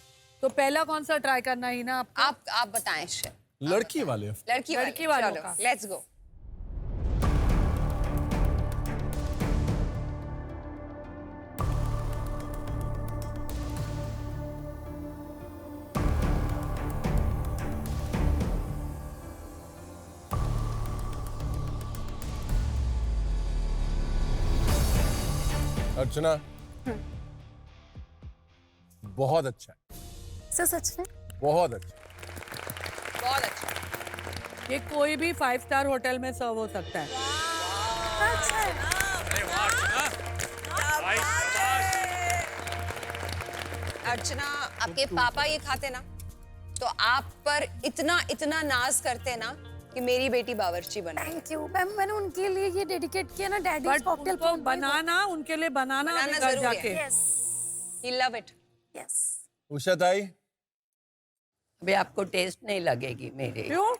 तो पहला कौन सा ट्राई करना ही ना आप बताएं शेफ। लड़की वाले लड़की वालों का लेट्स गो। अर्चना, बहुत अच्छा है, सच में बहुत अच्छा। बहुत अच्छा। ये कोई भी 5 स्टार होटल में सर्व हो सकता है। अर्चना, आपके पापा ये खाते ना तो आप पर इतना इतना नाज करते ना कि मेरी बेटी बावर्ची बने। थैंक यू मैम, मैंने उनके लिए ये डेडिकेट किया ना डैडी कॉकटेल उनको बनाना, उनके लिए बनाना घर जरूर जाके। है। He love it। Yes. Usha ताई, अभी आपको टेस्ट नहीं लगेगी मेरे। क्यों?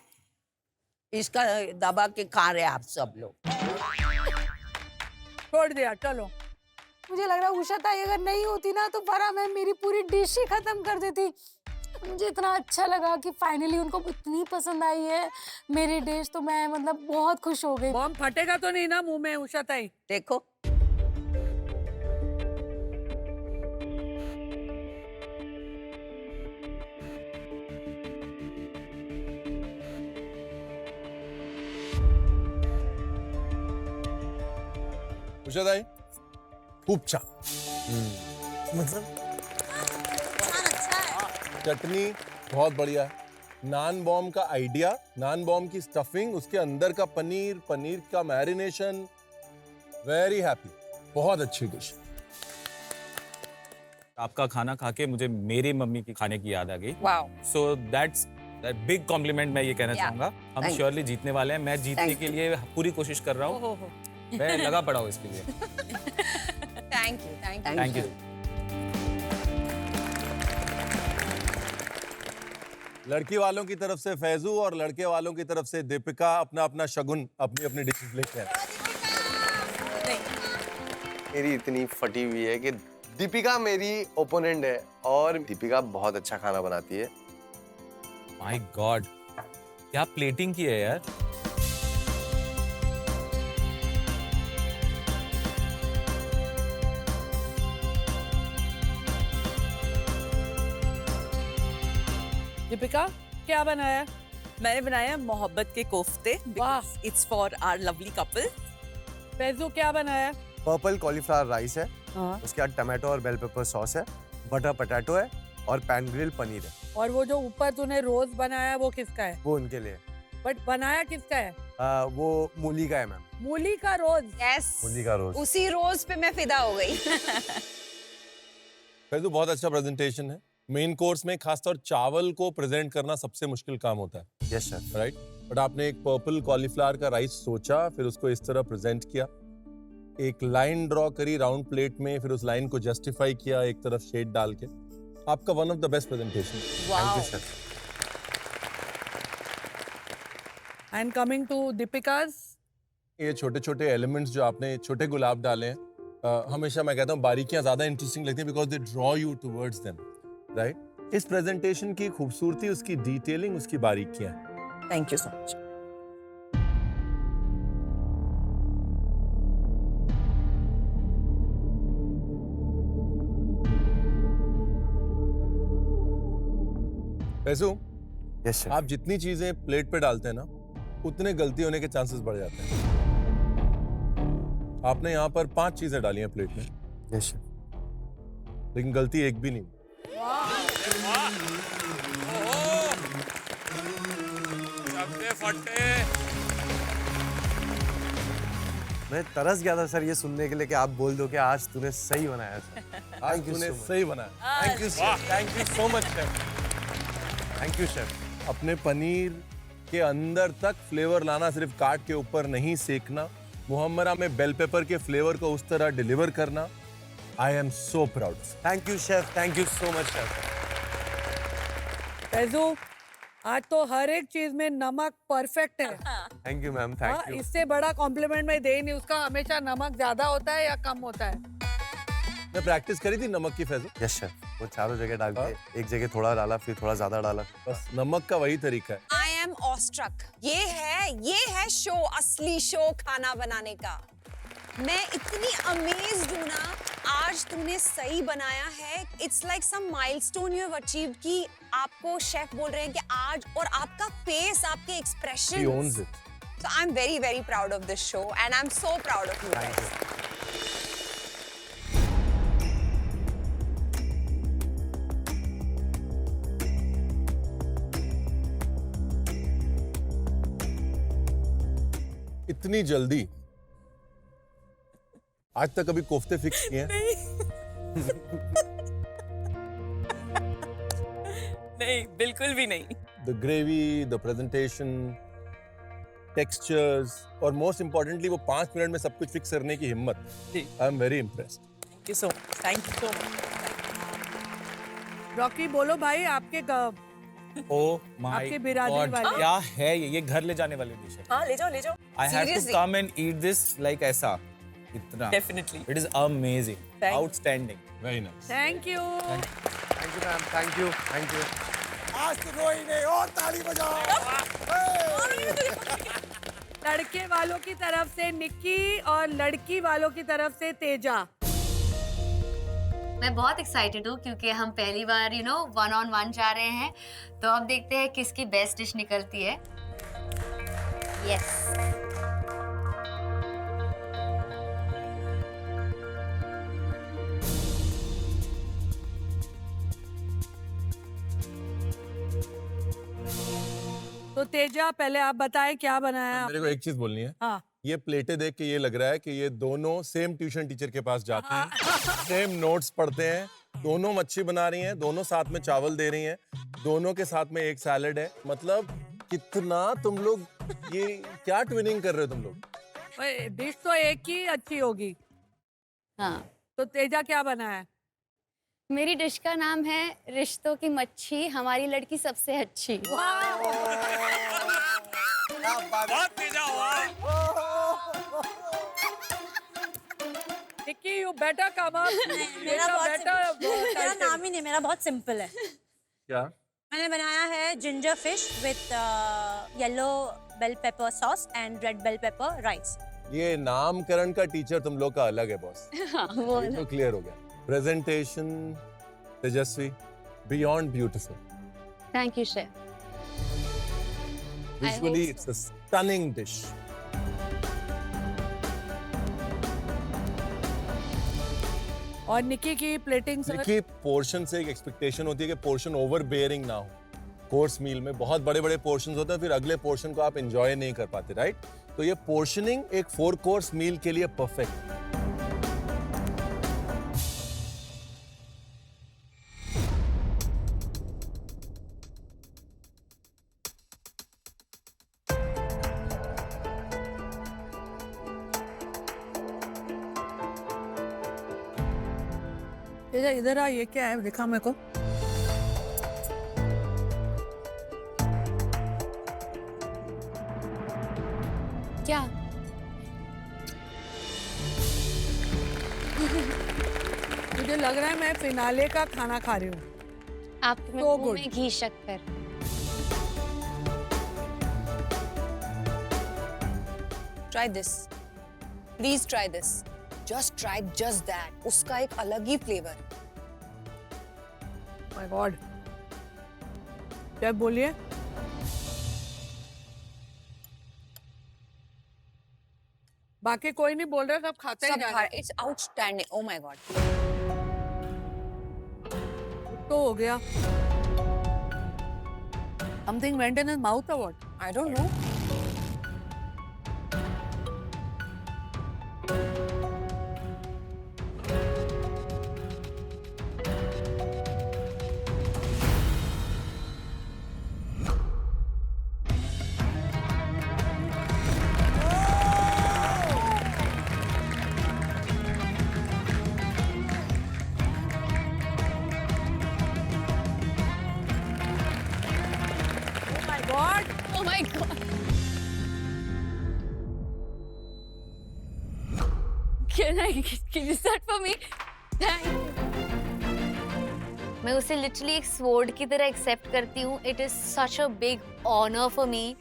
इसका दबा के खा रहे आप सब लोग। छोड़ दिया, चलो। मुझे लग रहा है उषा ताई अगर नहीं होती ना तो फरा मैम मेरी पूरी डिश ही खत्म कर देती। मुझे इतना अच्छा लगा कि फाइनली उनको इतनी पसंद आई है मेरी डिश, तो मैं मतलब बहुत खुश हो गई। बॉम्ब फटेगा तो नहीं ना मुंह में उषा ताई? देखो उषा ताई, खूब छान। मतलब चटनी बहुत बढ़िया है। नान बॉम्ब का आइडिया, नान बॉम्ब की स्टफिंग, उसके अंदर का पनीर, पनीर का मैरिनेशन, वेरी हैप्पी, बहुत अच्छी डिश। आपका खाना खा के मुझे मेरी मम्मी की खाने की याद आ गई। Wow. So that's big complement मैं ये कहना चाहूंगा। हम Thank श्योरली जीतने वाले हैं। मैं जीतने Thank के लिए पूरी कोशिश कर रहा हूँ। मैं लगा पड़ा हूँ इसके लिए। Thank you thank you. Thank you. लड़की वालों की तरफ से फैजू और लड़के वालों की तरफ से दीपिका अपना अपना शगुन, अपनी अपनी डिशेस लेके आए। मेरी इतनी फटी हुई है कि दीपिका मेरी ओपोनेंट है और दीपिका बहुत अच्छा खाना बनाती है। माय गॉड, क्या प्लेटिंग की है यार। दीपिका, क्या बनाया? मैंने बनाया मोहब्बत के कोफ्ते। वाह। It's for our lovely couple. Faizu, क्या बनाया? पर्पल कॉलीफ्लावर राइस है, हाँ। उसके बाद टमाटो और बेल पेपर सॉस है, बटर पोटैटो है और पैन ग्रिल पनीर है। और वो जो ऊपर तूने रोज बनाया वो किसका है? वो उनके लिए। बट बनाया किसका है? वो मूली का है मैम। मूली का रोज? यस। मूली का रोज। उसी रोज पे मैं फिदा हो गई। फैजू, बहुत अच्छा प्रेजेंटेशन है। मेन कोर्स में खासतौर चावल को प्रेजेंट करना सबसे मुश्किल काम होता है। Yes sir. राइट, बट आपने एक पर्पल कॉलीफ्लावर का राइस सोचा, फिर उसको इस तरह प्रेजेंट किया, एक लाइन ड्रॉ करी राउंड प्लेट में, फिर उस लाइन को जस्टिफाई किया एक तरफ शेड डाल के। आपका one of the best presentation. Thank you sir. And coming to Deepika's, ये छोटे छोटे एलिमेंट्स जो आपने, छोटे गुलाब डाले हैं, हमेशा मैं कहता हूँ बारीकियां ज्यादा इंटरेस्टिंग लगती हैं because they draw you towards them, right. इस प्रेजेंटेशन की खूबसूरती उसकी डिटेलिंग, उसकी बारीकियां। Thank you so much. Faizu, yes sir. आप जितनी चीजें प्लेट पे डालते हैं ना, उतने गलती होने के चांसेस बढ़ जाते हैं। आपने यहाँ पर 5 चीजें डाली हैं प्लेट में। Yes sir. लेकिन गलती एक भी नहीं। मैं तरस गया था सर ये सुनने के लिए कि आप बोल दो कि आज तूने सही बनाया सर। आज तूने सही बनाया। Thank you so much chef. Thank you chef. अपने पनीर के अंदर तक फ्लेवर लाना, सिर्फ काट के ऊपर नहीं सेकना, मुहम्मरा में बेल पेपर के फ्लेवर को उस तरह डिलीवर करना। आई am so proud. Thank you chef, thank you so much chef. Faizu, आज तो हर एक चीज में नमक परफेक्ट है। Thank you ma'am, thank you. इससे बड़ा कॉम्प्लीमेंट मैं दे ही नहीं। उसका हमेशा नमक ज्यादा होता है या कम होता है। मैं प्रैक्टिस करी थी नमक की फैजू। यस शेफ, वो चारों जगह डाल के एक जगह थोड़ा डाला फिर थोड़ा ज्यादा डाला। बस नमक का वही तरीका है। I am awestruck. ये है शो, असली शो खाना बनाने का। मैं इतनी अमेज्ड हूँ ना, आज तुमने सही बनाया है। It's like some milestone you have achieved कि आपको शेफ बोल रहे हैं कि आज, और आपका फेस, आपके expression. He owns it. So I'm very, very proud of this show and I'm so proud of you guys. इतनी जल्दी आज तक कभी कोफ्ते फिक्स किए हैं? नहीं, बिल्कुल भी नहीं। The gravy, the presentation, textures और most importantly वो 5 मिनट में सब कुछ फिक्स करने की हिम्मत। I am very impressed. Thank you so much. Thank you so much. Rocky बोलो भाई, आपके Oh my आपकी बिरादरी God, वाली। क्या है ये घर ले जाने वाली डिश है। हाँ, ले जाओ, ले जाओ। I have to Seriously? come and eat this like ऐसा, इतना। Definitely. It is amazing, Thank- outstanding. Very nice. Thank you. Thank you ma'am, thank you, thank you. आज तो रोई नहीं, और ताली बजाओ। लड़के वालों की तरफ से निक्की और लड़की वालों की तरफ से तेजा। मैं बहुत एक्साइटेड हूँ क्योंकि हम पहली बार 1-on-1 जा रहे हैं, तो अब देखते हैं किसकी बेस्ट डिश निकलती है। यस। तो तेजा, पहले आप बताएं क्या बनाया मेरे को एक चीज बोलनी है। हाँ। ये प्लेटें देख के ये लग रहा है कि ये दोनों सेम ट्यूशन टीचर के पास जाते हैं, सेम नोट्स पढ़ते हैं, दोनों मच्छी बना रही हैं, दोनों साथ में चावल दे रही हैं, दोनों के साथ में एक सैलेड है। मतलब कितना तुम लोग, ये क्या ट्विनिंग कर रहे हो तुम लोग? डिश तो एक ही अच्छी होगी। हाँ। तो तेजा क्या बनाया है? मेरी डिश का नाम है रिश्तों की मच्छी, हमारी लड़की सबसे अच्छी। Nikki, you better come up. मेरा नाम ही नहीं, मेरा बहुत सिंपल है। क्या? मैंने बनाया है ginger fish with yellow bell pepper sauce and red bell pepper rice. ये नामकरण का टीचर तुम लोग का अलग है बॉस। हाँ, वो ये तो क्लियर हो गया। Presentation Tejashwi, beyond beautiful. Thank you chef. Visually it's a stunning dish. और निक्की की प्लेटिंग देखिए, पोर्शन से एक एक्सपेक्टेशन होती है कि पोर्शन ओवर बेयरिंग ना हो। कोर्स मील में बहुत बड़े बड़े पोर्शंस होते हैं, फिर अगले पोर्शन को आप एंजॉय नहीं कर पाते, राइट? तो ये पोर्शनिंग एक 4 कोर्स मील के लिए परफेक्ट। इधर आ, ये क्या है दिखा मेरे को। क्या? मुझे लग रहा है मैं फिनाले का खाना खा रही हूँ। आप So मुंह good. में घी शक्कर। Try this. Please try this. Just try just that. उसका एक अलग ही फ्लेवर। My God. क्या बोलिए? बाकी कोई नहीं बोल रहा, सब खाते ही जा रहे हैं। It's outstanding. Oh my God. तो हो गया। Something went in his mouth or what? I don't know. Can you start for me? मैं उसे लिटरली एक स्वॉर्ड की तरह एक्सेप्ट करती हूँ. It is such a big honour for me.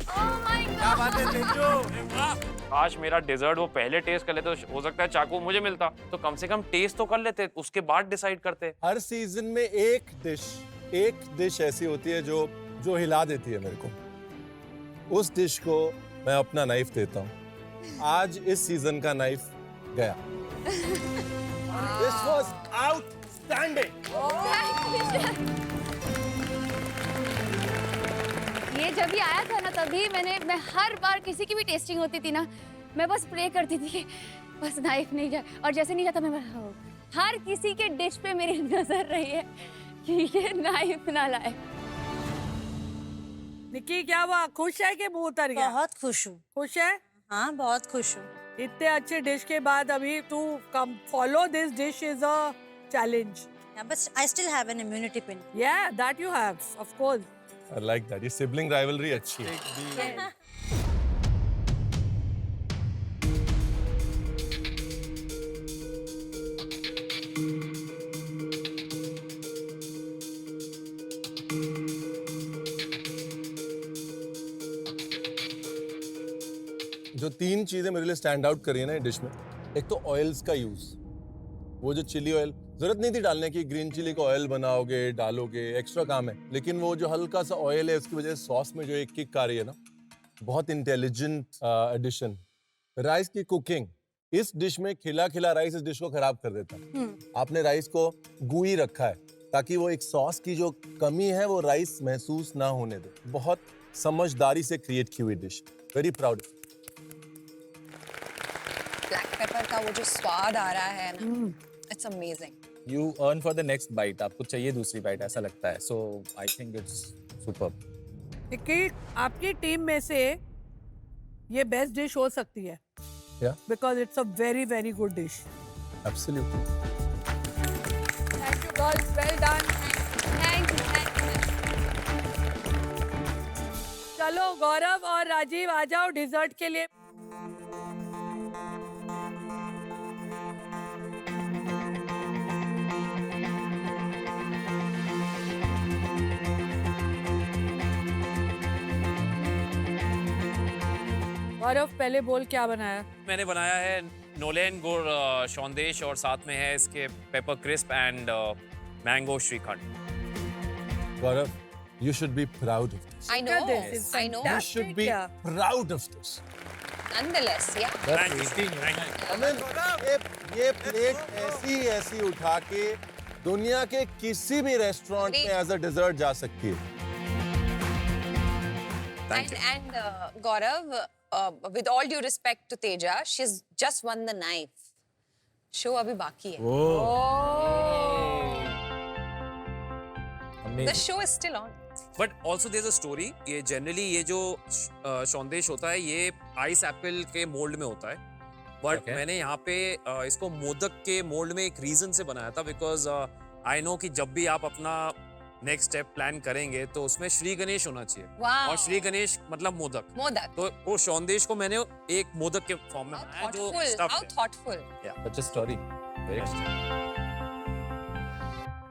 Oh my god. आज मेरा डेजर्ट वो पहले टेस्ट कर लेते तो हो सकता है चाकू मुझे मिलता, तो कम से कम टेस्ट तो कर लेते, उसके बाद डिसाइड करते. हर सीजन में एक डिश ऐसी होती है जो हिला देती है मेरे को. उस डिश को मैं अपना नाइफ देता हूँ. आज इस सीजन का नाइफ गया. This was outstanding. ये जब भी आया था ना तभी मैं हर बार किसी की भी टेस्टिंग होती थी ना, मैं बस प्रे करती थी कि बस नाइफ नहीं जाए, और जैसे नहीं जाता मैं हर किसी के डिश पे मेरी नजर रही है कि ये नाइफ ना लाए. निक्की क्या हुआ, खुश है कि मुंह उतर गया? बहुत खुश हूँ. खुश है? हाँ बहुत खुश हूँ. इतने अच्छे डिश के बाद अभी तू कम follow this dish is a challenge. But I still have an immunity pin. Yeah, that you have, of course. I like that. ये sibling rivalry अच्छी है. जो 3 चीजें मेरे लिए स्टैंड आउट करी है ना डिश में, एक तो ऑयल्स का यूज. वो जो चिली ऑयल, जरूरत नहीं थी डालने की. ग्रीन चिली का ऑयल बनाओगे, डालोगे, एक्स्ट्रा काम है. लेकिन वो जो हल्का सा ऑयल है उसकी वजह से सॉस में जो एक किक आ रही है ना, बहुत इंटेलिजेंट एडिशन. राइस की कुकिंग, इस डिश में खिला खिला राइस इस डिश को खराब कर देता है. आपने राइस को गूई रखा है ताकि वो एक सॉस की जो कमी है वो राइस महसूस ना होने दे. बहुत समझदारी से क्रिएट की हुई dish. Very proud. Black pepper का वो जो स्वाद आ रहा है ना, it's amazing. You earn for the next bite. आपको चाहिए दूसरी बाइट, ऐसा लगता है. So I think it's superb. Nikki, आपकी टीम में से ये बेस्ट डिश हो सकती है. Yeah. Because it's a very very good dish. Absolutely. Thank you girls, well done. Thank you. चलो गौरव और राजीव आ जाओ डिजर्ट के लिए. गौरव पहले बोल क्या बनाया? मैंने बनाया है नोलेन गुड़ शौंदेश, और साथ में है इसके paper crisp and mango shrikhand. Gaurav, you should be proud of this. I know. This is I know. You should be proud of this. Nonetheless, yeah. That's I mean, ये प्लेट ऐसी उठा के दुनिया के किसी भी रेस्टोरेंट में एज अ डिजर्ट जा सकती है. And Gaurav, with all due respect to Teja, she's just won the knife. Show abhi baki hai. The show is still on. But also there is a story. ये generally ये जो शौंदेश होता है ये ice Apple के mould में होता है, बट मैंने यहाँ पे इसको मोदक के मोल्ड में एक रीजन से बनाया था. बिकॉज आई नो कि जब भी आप अपना नेक्स्ट स्टेप प्लान करेंगे तो उसमें श्री गणेश होना चाहिए. और श्री गणेश मतलब मोदक. तो वो शौंदेश को मैंने एक मोदक के फॉर्म में बनाया जो स्टफ है. Thoughtful. Such a story. Very interesting.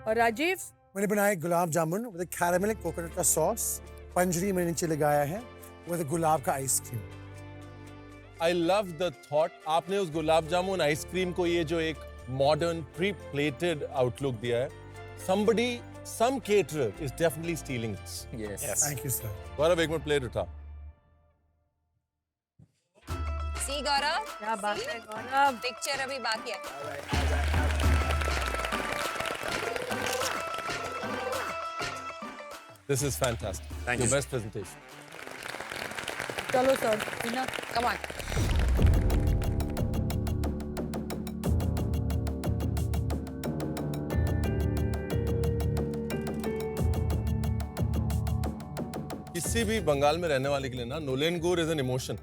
और राजीव? मैंने बनाया gulab jamun with caramel coconut का सॉस. पंजरी मैंने नीचे लगाया है विद गुलाब का ice cream. I love the thought. आपने उस गुलाब जामुन आइसक्रीम को ये जो एक मॉडर्न प्री प्लेटेड आउटलुक दिया है. Somebody, some caterer is definitely stealing this. Yes. Thank you, sir. गौरव एक मिनट प्लेट उठा. See Gaurav? क्या बात है गौरव? Picture abhi baki hai. This is fantastic. Thank Your you. best presentation. चलो sir, Tina. Come on. किसी भी बंगाल में रहने वाले के लिए ना नोलेन गुड़ इज एन इमोशन,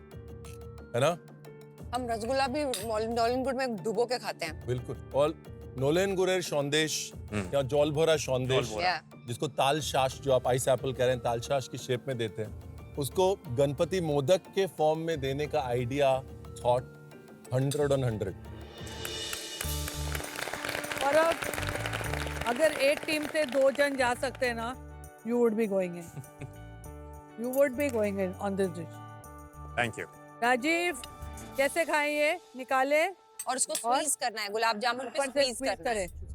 है ना? हम रसगुल्ला भी नोलेन गुड़ में डुबो के खाते हैं. बिल्कुल. और नोलेन गुड़ेर सौंदेश या जॉल भरा सौंदेश, जिसको ताल शाश, जो आप आइस एप्पल कह रहे हैं, ताल शाश की शेप में देते हैं, उसको गणपति मोदक के फॉर्म में देने का आइडिया, थॉट 100 on 100. और अगर एक टीम से 2 जन जा सकते हैं ना, you would be going in. You would be going in on this dish. Thank you. Rajiv कैसे खाएं ये? निकाले और उसको स्क्वीज करना है, गुलाब जामुन पे ऊपर से स्क्वीज करना है। करें।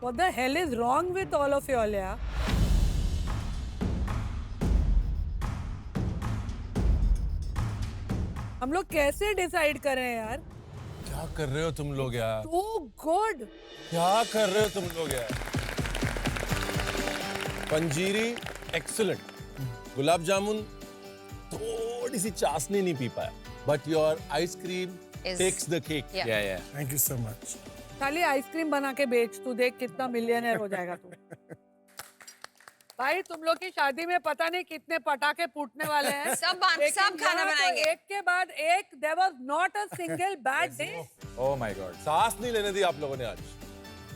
What the hell is wrong with all of you all, yeah? हम लोग कैसे डिसाइड करें यार? क्या कर रहे हो तुम लोग यार? So good. क्या कर रहे हो तुम लोग यार? पंजीरी एक्सीलेंट, गुलाब जामुन थोड़ी सी चाशनी नहीं पी पाया, but your ice cream takes the cake. Thank you so much. खाली आइसक्रीम बना के बेच, तू देख कितना मिलियनर हो जाएगा तू। भाई तुम लोग की शादी में पता नहीं कितने पटाखे फूटने वाले हैं। सब खाना बनाएंगे। एक के बाद एक, there was not a single bad day. Oh my God, सांस नहीं लेने दी आप लोगों ने आज,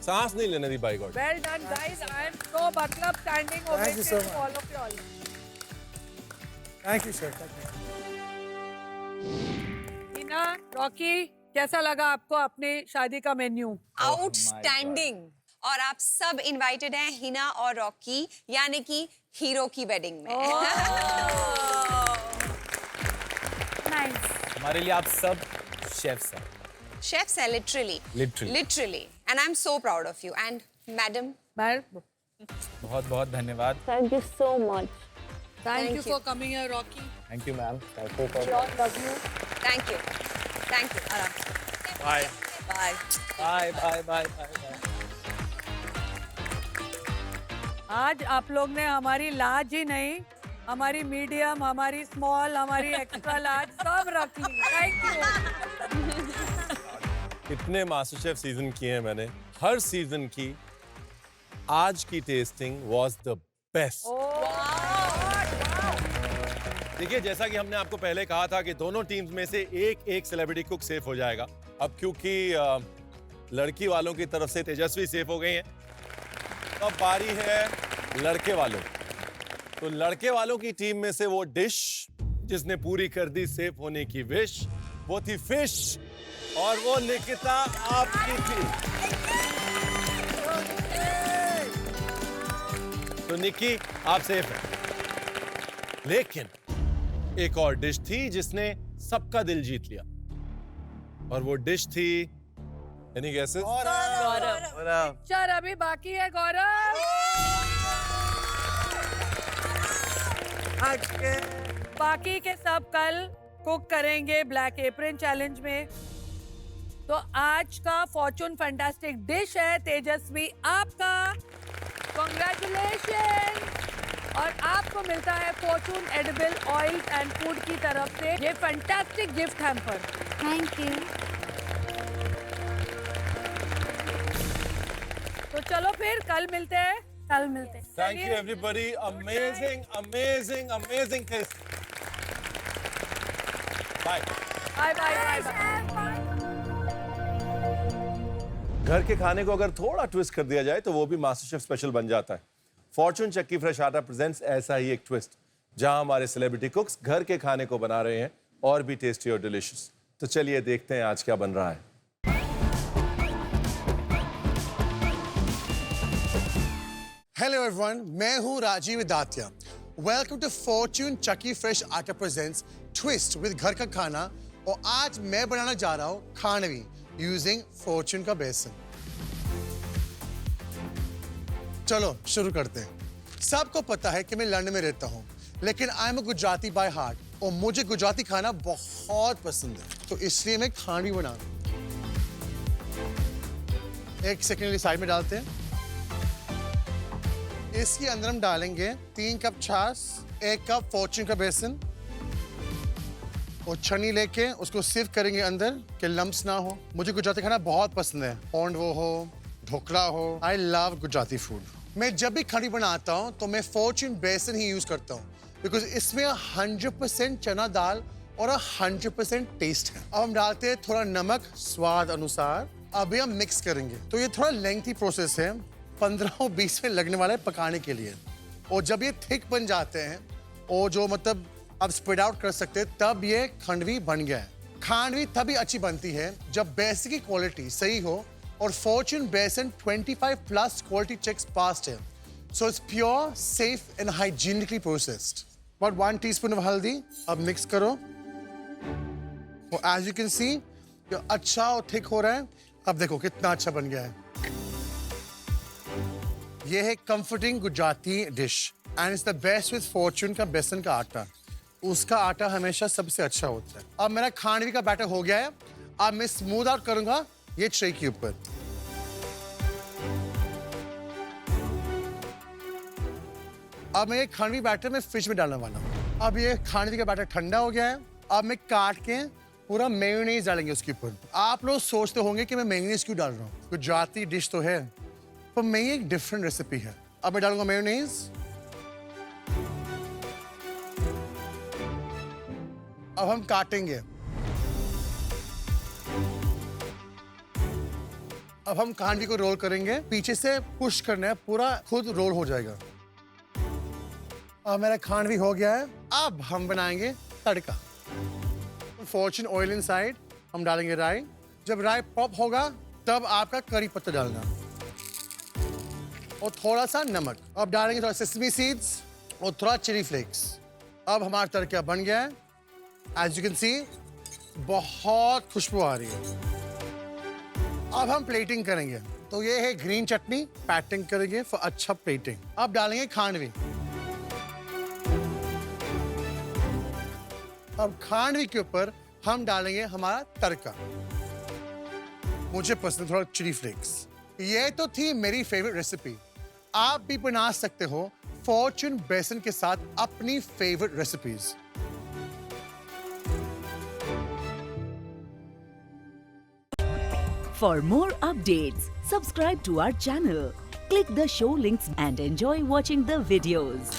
सांस नहीं लेने दी by God. Well done guys, I am so मतलब standing ovation so to all of you all. Thank you sir. Hina, Rocky, कैसा लगा आपको अपनी शादी का मेन्यू? आउटस्टैंडिंग। और आप सब इनवाइटेड हैं हिना और रॉकी, यानी कि हीरो की वेडिंग में। नाइस। हमारे लिए आप सब शेफ्स हैं। शेफ्स हैं literally. And I am so proud of you. And madam, बहुत बहुत धन्यवाद। Thank you so much. Thank you for coming here, Rocky. Thank you ma'am. Thank you for Love you. Thank you. Bye bye. Bye bye bye bye. आज आप लोग ने हमारी large ही नहीं, हमारी मीडियम, हमारी स्मॉल, हमारी एक्स्ट्रा लार्ज सब रख ली। Thank you. कितने मास्टर शेफ सीजन किए हैं मैंने, हर सीजन की आज की टेस्टिंग वाज द बेस्ट। देखिए, जैसा कि हमने आपको पहले कहा था कि दोनों टीम्स में से एक सेलिब्रिटी कुक सेफ हो जाएगा। अब क्योंकि लड़की वालों की तरफ से तेजस्वी सेफ हो गई हैं, अब बारी है लड़के वालों। तो लड़के वालों की टीम में से वो डिश जिसने पूरी कर दी सेफ होने की विश, वो थी फिश, और वो निकिता आपकी थी। तो निकी आप सेफ हैं, लेकिन एक और डिश थी जिसने सबका दिल जीत लिया, और वो डिश थी एनी गेसेस? गौरव। चल अभी बाकी है गौरव। बाकी के सब कल कुक करेंगे ब्लैक एप्रन चैलेंज में। तो आज का फॉर्चून फैंटास्टिक डिश है तेजस्वी आपका, कांग्रेचुलेशन। और आपको मिलता है Fortune edible oil and food की तरफ से ये fantastic gift hamper. Thank you. तो चलो फिर कल मिलते हैं। कल मिलते हैं। Thank you everybody, amazing, amazing, amazing taste. Bye. Bye bye bye. घर के खाने को अगर थोड़ा ट्विस्ट कर दिया जाए तो वो भी मास्टर शेफ स्पेशल बन जाता है। Fortune Chakki fresh atta presents ऐसा ही एक ट्विस्ट, जहां हमारे सेलिब्रिटी कुक्स घर के खाने को बना रहे हैं और भी टेस्टी और डिलिशियस। तो चलिए देखते हैं आज क्या बन रहा है। हेलो एवरीवन, मैं हूं Rajiv Datia. Welcome to Fortune Chakki fresh atta presents twist with घर का खाना। और आज मैं बनाना जा रहा हूं खानवी यूजिंग फॉर्चून का बेसन। चलो शुरू करते हैं। सबको पता है कि मैं लंदन में रहता हूं, लेकिन I am a Gujarati by heart और मुझे गुजराती खाना बहुत पसंद है, तो इसलिए मैं खानवी बना रहा हूं। एक सेकंड लिए साइड में डालते हैं। इसके अंदर हम डालेंगे 3 कप छाछ, 1 कप फॉर्चून का बेसन, और छन्नी लेके उसको सिर्फ करेंगे अंदर कि लम्स ना हो। मुझे गुजराती खाना बहुत पसंद है, पोंडवो हो, ढोकला हो। I love Gujarati food. मैं जब भी खानवी बनाता हूँ तो मैं फॉर्चून बेसन ही यूज करता हूँ, बिकॉज इसमें 100% चना दाल और 100% टेस्ट है। अब हम डालते हैं थोड़ा नमक स्वाद अनुसार। अभी हम मिक्स करेंगे। तो ये थोड़ा लेंथी प्रोसेस है, 15 और 20 मिनट लगने वाला है पकाने के लिए। और जब ये थिक बन जाते हैं और जो मतलब आप स्प्रेड आउट कर सकते हैं, तब ये खांडवी बन गया है। खांडवी तभी अच्छी बनती है जब बेसन की क्वालिटी सही हो और फॉर्च्यून बेसन 25+ क्वालिटी चेक्स पास्ड है। So it's pure, safe and hygienically processed. About 1 teaspoon of haldi. अब mix करो। और as you can see, ये अच्छा और thick हो रहा है। अब देखो कितना अच्छा बन गया है। ये है comforting Gujarati dish and it's the best with fortune का बेसन का आटा। उसका आटा हमेशा सबसे अच्छा होता है। अब मेरा खांडवी का बैटर हो गया है। अब मैं स्मूथ आउट करूंगा ये ट्रे के ऊपर। अब मैं ये खांडवी बैटर में फ्रिज में डालने वाला हूँ। अब ये खांडवी का बैटर ठंडा हो गया है। अब मैं काट के पूरा मेयोनीज डालेंगे उसके ऊपर। आप लोग सोचते होंगे कि मैं मेयोनीज क्यों डाल रहा हूँ, गुजराती डिश तो है, पर मैं ये एक डिफरेंट रेसिपी है। अब मैं डालूंगा मेयोनीज। अब हम काटेंगे। अब हम खांडवी को रोल करेंगे, पीछे से पुश करना है, पूरा खुद रोल हो जाएगा। अब मेरा खांडवी हो गया है। अब हम बनाएंगे तड़का। फॉर्च्यून ऑयल इनसाइड हम डालेंगे राई। जब राई पॉप होगा तब आपका करी पत्ता डालना और थोड़ा सा नमक। अब डालेंगे थोड़ा सेसमी सीड्स और थोड़ा चिली फ्लेक्स। अब हमारा तड़का बन गया है। एज यू कैन सी बहुत खुशबू आ रही है। अब हम प्लेटिंग करेंगे। तो ये है ग्रीन चटनी, पैटिंग करेंगे फॉर अच्छा प्लेटिंग। अब डालेंगे खांडवी। अब खांडवी के ऊपर हम डालेंगे हमारा तड़का। मुझे पसंद थोड़ा चिली फ्लेक्स। ये तो थी मेरी फेवरेट रेसिपी। आप भी बना सकते हो फॉर्च्यून बेसन के साथ अपनी favourite recipes. For more updates, subscribe to our channel, click the show links and enjoy watching the videos.